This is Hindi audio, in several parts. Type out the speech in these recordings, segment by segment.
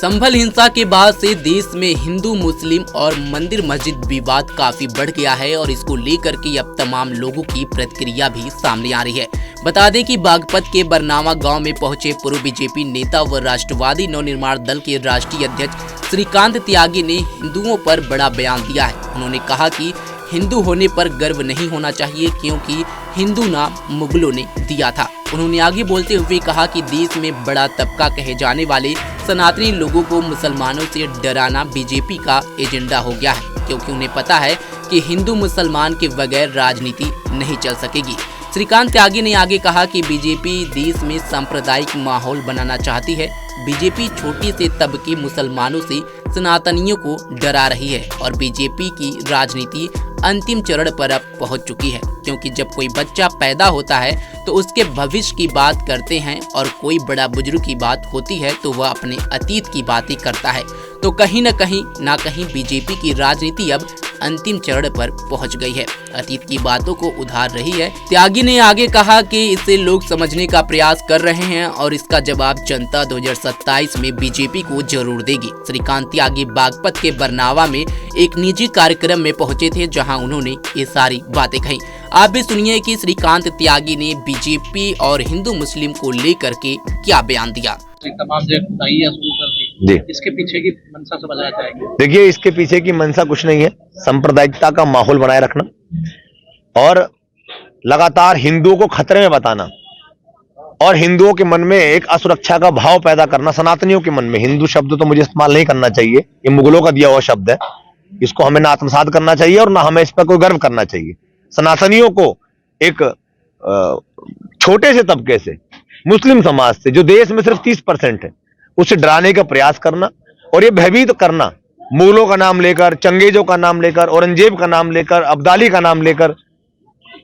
संभल हिंसा के बाद से देश में हिंदू मुस्लिम और मंदिर मस्जिद विवाद काफी बढ़ गया है और इसको लेकर के अब तमाम लोगों की प्रतिक्रिया भी सामने आ रही है। बता दें कि बागपत के बरनावा गांव में पहुंचे पूर्व बीजेपी नेता व राष्ट्रवादी नवनिर्माण दल के राष्ट्रीय अध्यक्ष श्रीकांत त्यागी ने हिंदुओं पर बड़ा बयान दिया है। उन्होंने कहा कि हिंदू होने पर गर्व नहीं होना चाहिए क्योंकि हिंदू नाम मुगलों ने दिया था। उन्होंने आगे बोलते हुए कहा कि देश में बड़ा तबका कहे जाने वाले सनातनी लोगों को मुसलमानों से डराना बीजेपी का एजेंडा हो गया है, क्योंकि उन्हें पता है कि हिंदू मुसलमान के बगैर राजनीति नहीं चल सकेगी। श्रीकांत त्यागी ने आगे कहा कि बीजेपी देश में सांप्रदायिक माहौल बनाना चाहती है। बीजेपी छोटी से तबके मुसलमानों से सनातनियों को डरा रही है और बीजेपी की राजनीति अंतिम चरण पर अब पहुंच चुकी है, क्योंकि जब कोई बच्चा पैदा होता है तो उसके भविष्य की बात करते हैं और कोई बड़ा बुजुर्ग की बात होती है तो वह अपने अतीत की बातें करता है। तो कहीं न कहीं बीजेपी की राजनीति अब अंतिम चरण पर पहुंच गई है, अतीत की बातों को उधार रही है। त्यागी ने आगे कहा कि इसे लोग समझने का प्रयास कर रहे हैं और इसका जवाब जनता 2027 में बीजेपी को जरूर देगी। श्रीकांत त्यागी बागपत के बरनावा में एक निजी कार्यक्रम में पहुंचे थे, जहां उन्होंने ये सारी बातें कही। आप भी सुनिए कि श्रीकांत त्यागी ने बीजेपी और हिंदू मुस्लिम को लेकर के क्या बयान दिया। तमाम शुरू कर दी, इसके पीछे की मंशा से बताया जाएगा। देखिए, इसके पीछे की मंशा कुछ नहीं है, सांप्रदायिकता का माहौल बनाए रखना और लगातार हिंदुओं को खतरे में बताना और हिंदुओं के मन में एक असुरक्षा का भाव पैदा करना। सनातनियों के मन में, हिंदू शब्द तो मुझे इस्तेमाल नहीं करना चाहिए, ये मुगलों का दिया हुआ शब्द है, इसको हमें ना आत्मसात करना चाहिए और ना हमें इस पर कोई गर्व करना चाहिए। सनातनियों को एक छोटे से तबके से, मुस्लिम समाज से, जो देश में सिर्फ 30% है, उसे डराने का प्रयास करना और ये भयभीत करना, मुगलों का नाम लेकर, चंगेजों का नाम लेकर, औरंगजेब का नाम लेकर, अब्दाली का नाम लेकर।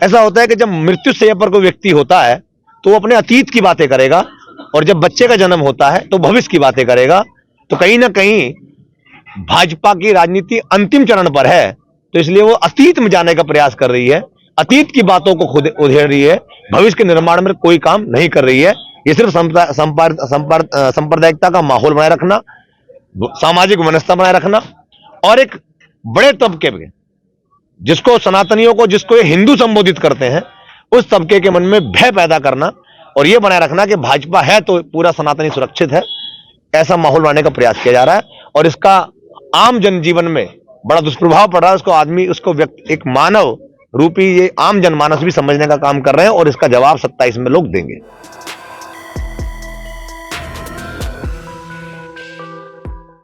ऐसा होता है कि जब मृत्यु शैया पर कोई व्यक्ति होता है तो वो अपने अतीत की बातें करेगा और जब बच्चे का जन्म होता है तो भविष्य की बातें करेगा। तो कहीं ना कहीं भाजपा की राजनीति अंतिम चरण पर है, तो इसलिए वो अतीत में जाने का प्रयास कर रही है, अतीत की बातों को खुद उधेड़ रही है, भविष्य के निर्माण में कोई काम नहीं कर रही है। ये सिर्फ सांप्रदायिकता का माहौल बनाए रखना, सामाजिक व्यवस्था बनाए रखना और एक बड़े तबके में, जिसको सनातनियों को, जिसको ये हिंदू संबोधित करते हैं, उस तबके के मन में भय पैदा करना और ये बनाए रखना कि भाजपा है तो पूरा सनातनी सुरक्षित है, ऐसा माहौल बनाने का प्रयास किया जा रहा है और इसका आम जनजीवन में बड़ा दुष्प्रभाव पड़ रहा है। उसको आदमी, उसको व्यक्ति, एक मानव रूपी ये आम जनमानस भी समझने का काम कर रहे हैं और इसका जवाब 27 में लोग देंगे।